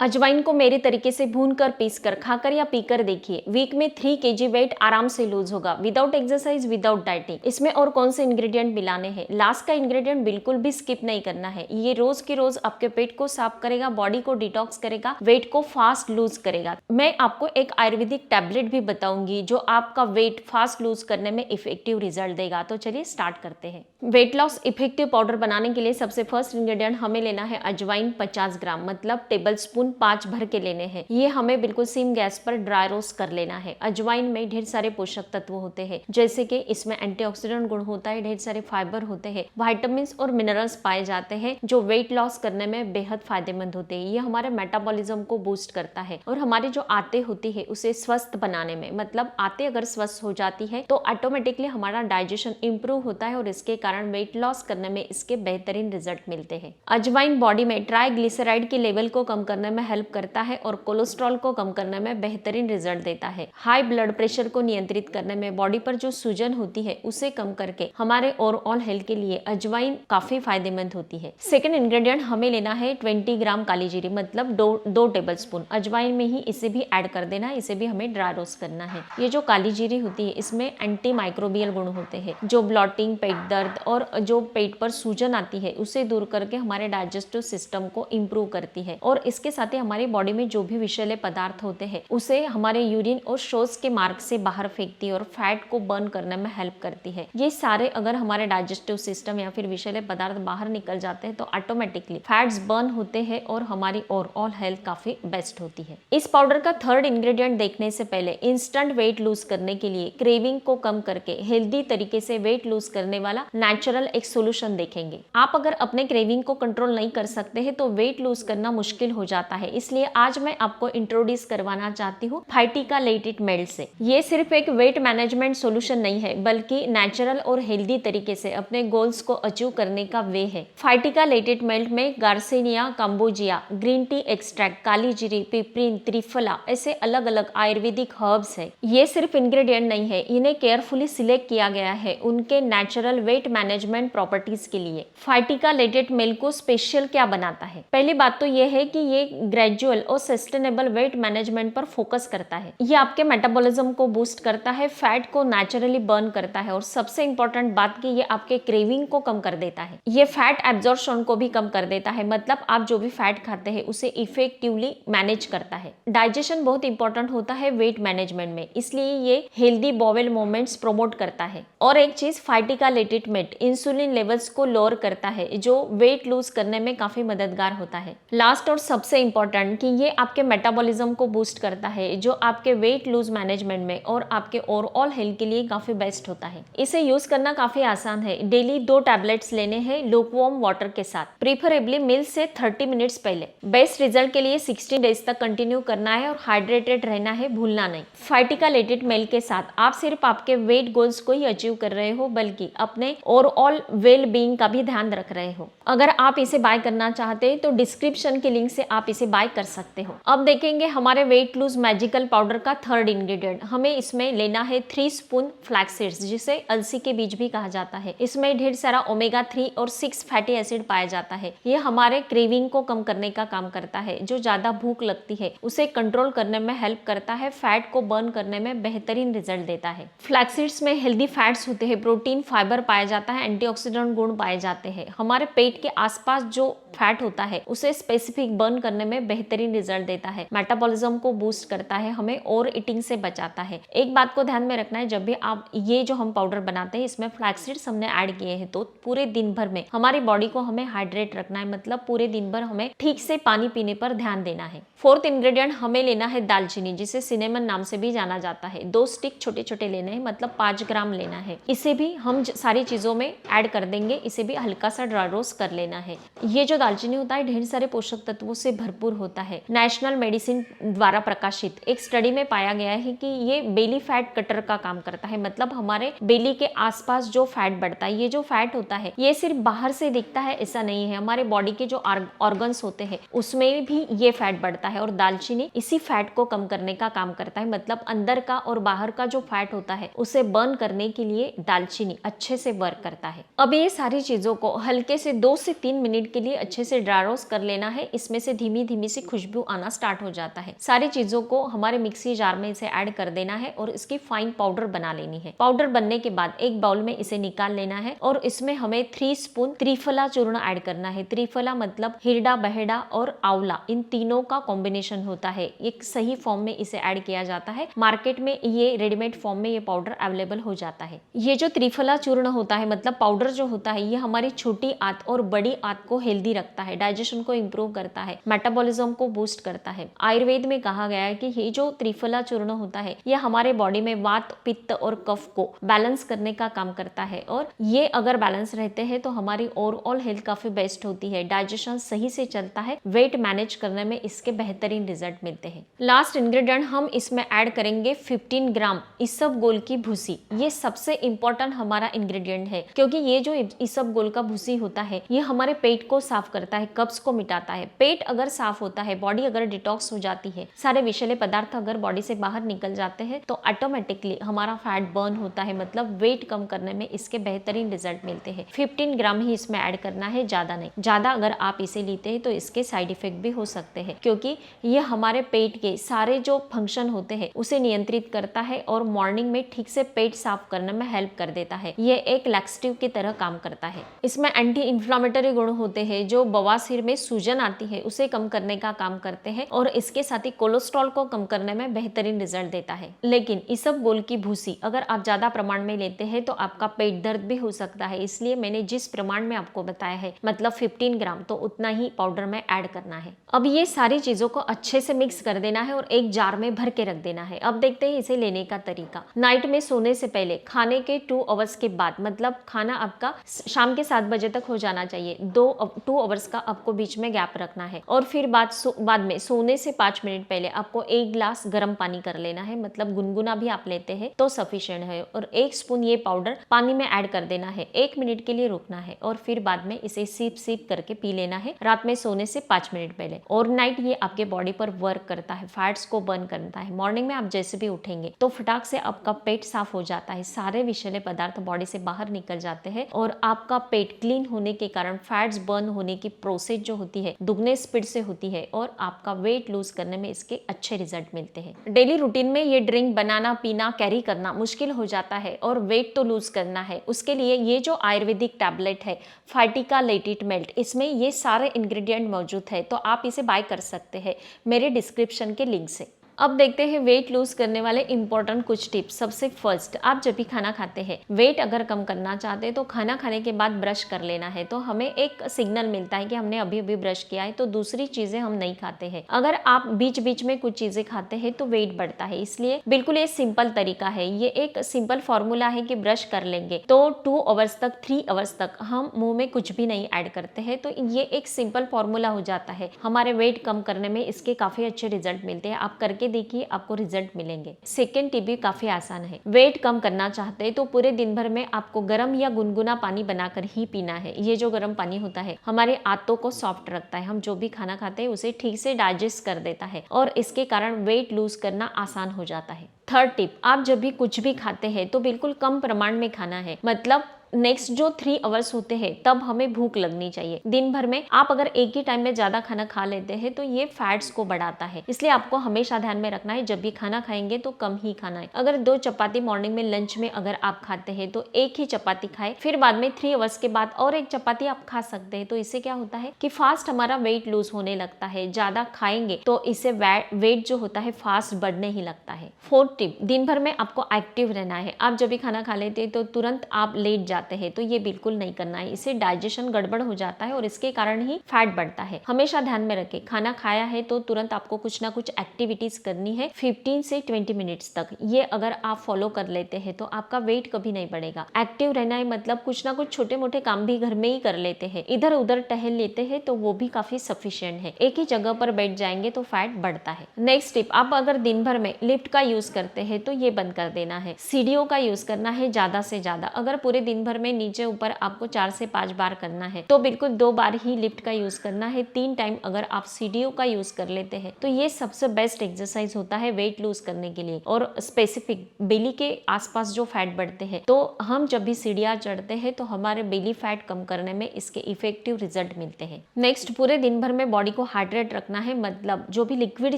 अजवाइन को मेरे तरीके से भूनकर, पीसकर, खाकर या पीकर देखिए। वीक में 3 kg वेट आराम से लूज होगा, विदाउट एक्सरसाइज, विदाउट डाइटिंग। इसमें और कौन से इंग्रेडिएंट मिलाने हैं? लास्ट का इंग्रेडिएंट बिल्कुल भी स्किप नहीं करना है। ये रोज के रोज आपके पेट को साफ करेगा, बॉडी को डिटॉक्स करेगा, वेट को फास्ट लूज करेगा। मैं आपको एक आयुर्वेदिक टैबलेट भी बताऊंगी जो आपका वेट फास्ट लूज करने में इफेक्टिव रिजल्ट देगा। तो चलिए स्टार्ट करते हैं। वेट लॉस इफेक्टिव पाउडर बनाने के लिए सबसे फर्स्ट इंग्रेडिएंट हमें लेना है अजवाइन 50 ग्राम, मतलब टेबल स्पून 5 भर के लेने हैं। ये हमें बिल्कुल सिम गैस पर ड्राई रोस्ट कर लेना है। अजवाइन में ढेर सारे पोषक तत्व होते हैं, जैसे कि इसमें एंटीऑक्सीडेंट गुण होता है, ढेर सारे फाइबर होते हैं, विटामिन और मिनरल्स पाए जाते हैं जो वेट लॉस करने में बेहद फायदेमंद होते हैं। ये हमारे मेटाबॉलिज्म को बूस्ट करता है और हमारी जो आंतें होती है उसे स्वस्थ बनाने में, मतलब आंतें अगर स्वस्थ हो जाती है तो ऑटोमेटिकली हमारा डाइजेशन इंप्रूव होता है और इसके कारण वेट लॉस करने में इसके बेहतरीन रिजल्ट मिलते हैं। अजवाइन बॉडी में ट्राइग्लिसराइड के लेवल को कम करने में हेल्प करता है और कोलेस्ट्रॉल को कम करने में बेहतरीन रिजल्ट देता है। हाई ब्लड प्रेशर को नियंत्रित करने में, बॉडी पर जो सूजन होती है उसे कम करके हमारे ओवरऑल हेल्थ के लिए अजवाइन काफी फायदेमंद होती है। सेकंड इंग्रेडिएंट हमें लेना है 20 ग्राम काली जीरी, मतलब 2 टेबल स्पून। अजवाइन में ही इसे भी ऐड कर देना है, इसे भी हमें ड्राई रोस्ट करना है। ये जो काली जीरी होती है इसमें एंटी माइक्रोबियल गुण होते हैं जो ब्लॉटिंग, पेट दर्द और जो पेट पर सूजन आती है उसे दूर करके हमारे डाइजेस्टिव सिस्टम को इम्प्रूव करती है और इसके साथ ही हमारी बॉडी में जो भी विषैले पदार्थ होते हैं उसे हमारे यूरिन और शौच के मार्ग से बाहर फेंकती है और फैट को बर्न करने में हेल्प करती है। ये सारे अगर हमारे डाइजेस्टिव सिस्टम या फिर विषैले पदार्थ बाहर निकल जाते हैं तो ऑटोमेटिकली फैट्स बर्न होते हैं और हमारी ओवरऑल हेल्थ काफी बेस्ट होती है। इस पाउडर का थर्ड इंग्रेडिएंट देखने से पहले इंस्टेंट वेट लूज करने के लिए क्रेविंग को कम करके हेल्दी तरीके से वेट लूज करने वाला नेचुरल एक सोल्यूशन देखेंगे। आप अगर अपने क्रेविंग को कंट्रोल नहीं कर सकते हैं तो वेट लूज करना मुश्किल हो जाता है, इसलिए आज मैं आपको इंट्रोड्यूस करवाना चाहती हूँ फाइटिका लेटेड मेल्ट से। ये सिर्फ एक वेट मैनेजमेंट सॉल्यूशन नहीं है बल्कि नेचुरल और हेल्दी तरीके से अपने गोल्स को अचीव करने का वे है। फाइटिका लेटेड मेल्ट में गार्सिनिया काम्बोजिया, ग्रीन टी एक्सट्रैक्ट, काली जीरी, पिपरिन, त्रिफला ऐसे अलग अलग आयुर्वेदिक हर्ब्स है। ये सिर्फ इंग्रेडिएंट नहीं है, इन्हें केयरफुली सिलेक्ट किया गया है उनके नेचुरल वेट मैनेजमेंट प्रॉपर्टीज के लिए। फाइटिका लेटेड मेल्ट को स्पेशल क्या बनाता है? पहली बात तो यह है कि ये ग्रेजुअल और सस्टेनेबल वेट मैनेजमेंट पर फोकस करता है। ये आपके मेटाबॉलिज्म को बूस्ट करता है, फैट को नेचुरली बर्न करता है और सबसे इंपॉर्टेंट बात कि ये आपके क्रेविंग को कम कर देता है। ये फैट एब्जॉर्प्शन को भी कम कर देता है, मतलब आप जो भी फैट खाते हैं उसे इफेक्टिवली मैनेज करता है। डाइजेशन बहुत इंपॉर्टेंट होता है वेट मैनेजमेंट में, इसलिए ये हेल्दी बॉवेल मूवमेंट्स प्रमोट करता है। और एक चीज, फाइटिका लेटेड मेल्ट इंसुलिन लेवल्स को लोअर करता है जो वेट लूज करने में काफी मददगार होता है। लास्ट और सबसे इंपॉर्टेंट कि ये आपके मेटाबॉलिज्म को बूस्ट करता है जो आपके वेट लूज मैनेजमेंट में और आपके ओवरऑल हेल्थ के लिए काफी बेस्ट होता है। इसे यूज करना काफी आसान है। डेली 2 टैबलेट्स लेने हैं लुकवार्म वाटर के साथ, प्रीफरेबली मील से 30 मिनट्स पहले। बेस्ट रिजल्ट के लिए 16 डेज तक कंटिन्यू करना है और हाइड्रेटेड रहना है, भूलना नहीं। फाइटिका लेटेड मेल्ट के साथ आप सिर्फ आपके वेट गोल्स को ही अचीव कर रहे हो बल्कि अपने ओवरऑल वेल बीइंग का भी ध्यान रख रहे हो। अगर आप इसे बाय करना चाहते हैं तो डिस्क्रिप्शन के लिंक से आप इसे बाय कर सकते हो। अब देखेंगे हमारे वेट लूज मैजिकल पाउडर का थर्ड इंग्रेडिएंट। हमें इसमें लेना है 3 स्पून फ्लैक्स सीड्स, जिसे अलसी के बीज भी कहा जाता है। इसमें ढेर सारा ओमेगा 3 और 6 फैटी एसिड पाया जाता है। ये हमारे क्रेविंग को कम करने का काम करता है, जो ज्यादा भूख लगती है उसे कंट्रोल करने में हेल्प करता है, फैट को बर्न करने में बेहतरीन रिजल्ट देता है। फ्लैक्स सीड्स में हेल्दी फैट्स होते हैं, प्रोटीन, फाइबर पाया जाता है, एंटीऑक्सीडेंट गुण पाए जाते हैं। हमारे पेट के आसपास जो फैट होता है उसे स्पेसिफिक बर्न करने में बेहतरीन रिजल्ट देता है, मेटाबॉलिज्म को बूस्ट करता है, हमें ओवर ईटिंग से बचाता है। एक बात को ध्यान में रखना है, जब भी आप ये जो हम पाउडर बनाते हैं इसमें फ्लैक्स सीड्स हमने ऐड किए हैं तो पूरे दिन भर में हमारी बॉडी को हमें हाइड्रेट रखना है, मतलब पूरे दिन भर हमें ठीक से पानी पीने पर ध्यान देना है। फोर्थ इंग्रेडिएंट हमें लेना है दालचीनी, जिसे सिनेमन नाम से भी जाना जाता है। 2 स्टिक छोटे छोटे लेने हैं, मतलब 5 ग्राम लेना है। इसे भी हम सारी चीजों में ऐड कर देंगे, इसे भी हल्का सा ड्राई रोस्ट कर लेना है। ये जो दालचीनी होता है ढेर सारे पोषक तत्वों से भरपूर होता है। नेशनल मेडिसिन द्वारा प्रकाशित एक स्टडी में पाया गया है कि ये बेली फैट कटर का काम करता है, मतलब हमारे बेली के आसपास जो फैट बढ़ता है, ये जो फैट होता है ये सिर्फ बाहर से दिखता है ऐसा नहीं है, हमारे बॉडी के जो ऑर्गन्स होते हैं उसमें भी ये फैट बढ़ता है और दालचीनी इसी फैट को कम करने का काम करता है, मतलब अंदर का और बाहर का जो फैट होता है उसे बर्न करने के लिए दालचीनी अच्छे से वर्क करता है। अब ये सारी चीजों को हल्के से 2 से 3 मिनट के लिए अच्छे से ड्राई रोस्ट कर लेना है। इसमें से धीमी धीमी सी खुशबू आना स्टार्ट हो जाता है। सारी चीजों को हमारे मिक्सी जार में इसे ऐड कर देना है और इसकी फाइन पाउडर बना लेनी है। पाउडर बनने के बाद एक बाउल में इसे निकाल लेना है और इसमें हमें 3 स्पून त्रिफला चूर्ण ऐड करना है। त्रिफला मतलब हिरडा, बहेड़ा और आंवला, इन तीनों का कॉम्बिनेशन होता है। एक सही फॉर्म में इसे ऐड किया जाता है। मार्केट में ये रेडीमेड फॉर्म में ये पाउडर अवेलेबल हो जाता है। ये जो त्रिफला चूर्ण होता है मतलब पाउडर जो होता है, ये हमारी छोटी आंत और बड़ी आंत को हेल्दी रखता है, डाइजेशन को इंप्रूव करता है, मेटाबॉलिज्म को बूस्ट करता है। आयुर्वेद में कहा गया है कि ये जो त्रिफला चूर्ण होता है ये हमारे बॉडी में वात, पित्त और कफ को बैलेंस करने का काम करता है और ये अगर बैलेंस रहते हैं तो हमारी ओवरऑल हेल्थ काफी बेस्ट होती है, डाइजेशन सही से चलता है, वेट मैनेज करने में इसके बेहतरीन रिजल्ट मिलते हैं। लास्ट इंग्रेडिएंट हम इसमें ऐड करेंगे 15 ग्राम इसबगोल की भूसी। ये सबसे इंपॉर्टेंट हमारा इंग्रेडिएंट है क्योंकि ये जो इसबगोल का भूसी होता है ये हमारे पेट को साफ करता है, कब्ज को मिटाता है। पेट अगर साफ होता है, बॉडी अगर डिटॉक्स हो जाती है, सारे विषैले पदार्थ अगर बॉडी से बाहर निकल जाते हैं तो ऑटोमेटिकली हमारा फैट बर्न होता है, मतलब वेट कम करने में इसके बेहतरीन रिजल्ट मिलते हैं। 15 ग्राम ही इसमें ऐड करना है, ज्यादा नहीं। ज्यादा अगर आप इसे लेते हैं तो इसके साइड इफेक्ट भी हो सकते हैं क्योंकि ये हमारे पेट के सारे जो फंक्शन होते हैं उसे नियंत्रित करता है और मॉर्निंग में ठीक से पेट साफ करने में हेल्प कर देता है। ये एक लैक्सेटिव की तरह काम करता है। इसमें एंटी इंफ्लेमेटरी गुण होते हैं जो बवासीर में सूजन आती है उसे कम करने का काम करते हैं और इसके साथ ही कोलेस्ट्रॉल को कम करने में बेहतरीन रिजल्ट देता है। लेकिन इसबगोल की भूसी अगर आप ज्यादा प्रमाण में लेते हैं तो आपका पेट दर्द भी हो सकता है, इसलिए मैंने जिस प्रमाण में आपको बताया है मतलब 15 ग्राम तो उतना ही पाउडर में ऐड करना है। अब ये सारी चीजों को अच्छे से मिक्स कर देना है और एक जार में भर के रख देना है। अब देखते हैं इसे लेने का तरीका। नाइट में सोने से पहले खाने के 2 आवर्स के बाद, मतलब खाना आपका शाम के 7 बजे तक हो जाना चाहिए, 2 आवर्स का आपको बीच में गैप रखना है और फिर बाद में सोने से 5 मिनट पहले आपको 1 ग्लास गर्म पानी कर लेना है, मतलब गुनगुना भी आप लेते हैं तो सफिशिएंट है और 1 स्पून ये पाउडर पानी में ऐड कर देना है। 1 मिनट के लिए रुकना है और फिर बाद में इसे सिप करके पी लेना है रात में सोने से 5 मिनट पहले। ओवरनाइट ये आपके बॉडी पर वर्क करता है, फैट्स को बर्न करता है। मॉर्निंग में आप जैसे भी उठेंगे तो फटाक से आपका पेट साफ हो जाता है, सारे विषैले पदार्थ बॉडी से बाहर निकल जाते हैं और आपका पेट क्लीन होने के कारण फैट्स बर्न होने की प्रोसेस जो होती है दुगने स्पीड से होती है और आपका वेट लूज करने में इसके अच्छे रिजल्ट मिलते हैं। डेली रूटीन में ये ड्रिंक बनाना, पीना, कैरी करना मुश्किल हो जाता है और वेट तो लूज करना है, उसके लिए ये जो आयुर्वेदिक टैबलेट है फाइटिका लेट इट मेल्ट, इसमें ये सारे इंग्रेडिएंट मौजूद है तो आप इसे बाय कर सकते हैं मेरे डिस्क्रिप्शन के लिंक से। अब देखते हैं वेट लूज करने वाले इंपॉर्टेंट कुछ टिप्स। सबसे फर्स्ट, आप जब भी खाना खाते हैं, वेट अगर कम करना चाहते हैं तो खाना खाने के बाद ब्रश कर लेना है, तो हमें एक सिग्नल मिलता है कि हमने अभी अभी ब्रश किया है, तो दूसरी चीजें हम नहीं खाते हैं। अगर आप बीच बीच में कुछ चीजें खाते हैं तो वेट बढ़ता है, इसलिए बिल्कुल ये सिंपल तरीका है। ये एक सिंपल फॉर्मूला है कि ब्रश कर लेंगे तो 2 आवर्स तक, 3 आवर्स तक हम मुंह में कुछ भी नहीं ऐड करते हैं, तो ये एक सिंपल फॉर्मूला हो जाता है। हमारे वेट कम करने में इसके काफी अच्छे रिजल्ट मिलते हैं, आप करके देखिए, आपको रिजल्ट मिलेंगे। सेकेंड टिप भी काफी आसान है। वेट कम करना चाहते हैं तो पूरे दिन भर में आपको गर्म या गुनगुना पानी बनाकर ही पीना है। ये जो गर्म पानी होता है हमारे आंतों को सॉफ्ट रखता है, हम जो भी खाना खाते हैं उसे ठीक से डाइजेस्ट कर देता है और इसके कारण वेट लूज करना आसान हो जाता है। थर्ड टिप, आप जब भी कुछ भी खाते हैं तो बिल्कुल कम प्रमाण में खाना है, मतलब नेक्स्ट जो 3 आवर्स होते हैं तब हमें भूख लगनी चाहिए। दिन भर में आप अगर एक ही टाइम में ज्यादा खाना खा लेते हैं तो ये फैट्स को बढ़ाता है, इसलिए आपको हमेशा ध्यान में रखना है जब भी खाना खाएंगे तो कम ही खाना है। अगर 2 चपाती मॉर्निंग में लंच में अगर आप खाते हैं तो एक ही चपाती खाए, फिर बाद में 3 आवर्स के बाद और एक चपाती आप खा सकते हैं। तो इससे क्या होता है कि फास्ट हमारा वेट लूज होने लगता है। ज्यादा खाएंगे तो इससे वेट जो होता है फास्ट बढ़ने ही लगता है। फोर्थ टिप, दिन भर में आपको एक्टिव रहना है। आप जब भी खाना खा लेते हैं तो तुरंत आप लेट जाते हैं, तो ये बिल्कुल नहीं करना है, इससे डाइजेशन गड़बड़ हो जाता है और इसके कारण ही फैट बढ़ता है। हमेशा ध्यान में रखें, खाना खाया है तो तुरंत आपको कुछ ना कुछ एक्टिविटीज करनी है 15 से 20 मिनट्स तक। ये अगर आप फॉलो कर लेते हैं तो आपका वेट कभी नहीं बढ़ेगा। एक्टिव रहना है मतलब कुछ ना कुछ छोटे मोटे काम भी घर में ही कर लेते हैं, इधर उधर टहल लेते हैं तो वो भी काफी सफिशिएंट है। एक ही जगह पर बैठ जाएंगे तो फैट बढ़ता है। नेक्स्ट टिप, आप अगर दिन भर में लिफ्ट का यूज करते हैं तो ये बंद कर देना है। सीढ़ियों का यूज करना है ज्यादा से ज्यादा। अगर पूरे दिन भर भर में नीचे ऊपर आपको 4 से 5 बार करना है तो बिल्कुल 2 बार ही लिफ्ट का यूज करना है। 3 टाइम अगर आप सीढ़ियों का यूज कर लेते हैं तो ये सबसे बेस्ट एक्सरसाइज होता है वेट लूज करने के लिए। और स्पेसिफिक बेली के आसपास जो फैट बढ़ते हैं तो हम जब भी सीढ़ियां चढ़ते हैं तो हमारे बेली फैट कम करने में इसके इफेक्टिव रिजल्ट मिलते हैं। नेक्स्ट, पूरे दिन भर में बॉडी को हाइड्रेट रखना है, मतलब जो भी लिक्विड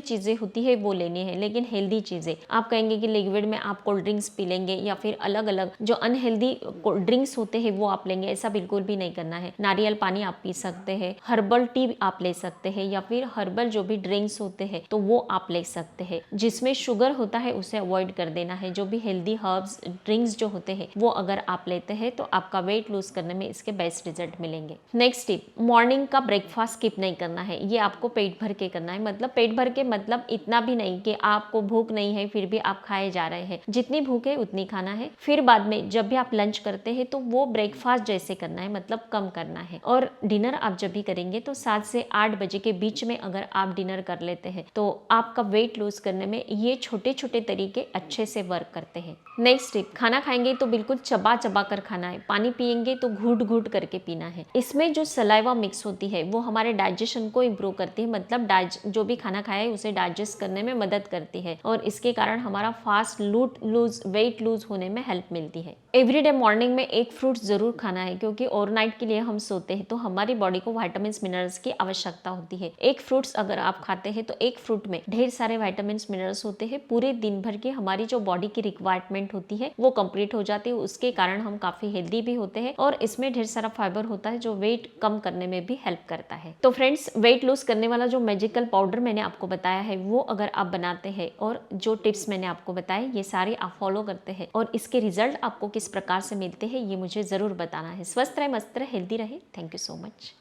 चीजें होती है वो लेनी है, लेकिन हेल्दी चीजें। आप कहेंगे कि लिक्विड में आप कोल्ड ड्रिंक्स पी लेंगे या फिर अलग अलग जो अनहेल्दी ड्रिंक्स होते हैं वो आप लेंगे, ऐसा बिल्कुल भी नहीं करना है। नारियल पानी आप पी सकते हैं, हर्बल टी आप ले सकते हैं या फिर हर्बल जो भी ड्रिंक्स होते हैं तो वो आप ले सकते हैं। जिसमें शुगर होता है उसे अवॉइड कर देना है। जो भी हेल्दी हर्ब्स ड्रिंक्स जो होते हैं वो अगर आप लेते हैं तो आपका वेट लूज करने में इसके बेस्ट रिजल्ट मिलेंगे। नेक्स्ट टिप, मॉर्निंग का ब्रेकफास्ट स्किप नहीं करना है। ये आपको पेट भर के करना है, मतलब पेट भर के मतलब इतना भी नहीं कि आपको भूख नहीं है फिर भी आप खाए जा रहे हैं। जितनी भूख है उतनी खाना है। फिर बाद में जब भी आप लंच करते हैं तो वो ब्रेकफास्ट जैसे करना है, मतलब कम करना है। और डिनर आप जब भी करेंगे तो 7 से 8 बजे के बीच में अगर आप डिनर कर लेते हैं तो आपका वेट लूज करने में ये छोटे छोटे तरीके अच्छे से वर्क करते हैं। नेक्स्ट टिप, खाना खाएंगे तो बिल्कुल चबा चबा कर खाना है। पानी पिएंगे तो घूट घूट करके पीना है। इसमें जो सलाइवा मिक्स होती है वो हमारे डाइजेशन को इम्प्रूव करती है, मतलब जो भी खाना खाया है उसे डाइजेस्ट करने में मदद करती है और इसके कारण हमारा फास्ट वेट लूज होने में हेल्प मिलती है। एवरीडे मॉर्निंग में एक फ्रूट जरूर खाना है, क्योंकि ओवरनाइट के लिए हम सोते हैं तो हमारी बॉडी को विटामिन मिनरल्स की आवश्यकता होती है। एक फ्रूट्स अगर आप खाते हैं तो एक फ्रूट में ढेर सारे विटामिन मिनरल्स होते हैं। पूरे दिन भर की हमारी जो बॉडी की रिक्वायरमेंट होती है वो कंप्लीट हो जाती है। उसके कारण हम काफी हेल्दी भी होते हैं और इसमें ढेर सारा फाइबर होता है जो वेट कम करने में भी हेल्प करता है। तो फ्रेंड्स, वेट लूज करने वाला जो मैजिकल पाउडर मैंने आपको बताया है वो अगर आप बनाते हैं और जो टिप्स मैंने आपको बताए ये सारे आप फॉलो करते हैं और इसके रिजल्ट आपको किस प्रकार से मिलते हैं ये मुझे जरूर बताना है। स्वस्थ रहे, मस्त रहे, हेल्दी रहे। Thank you so much.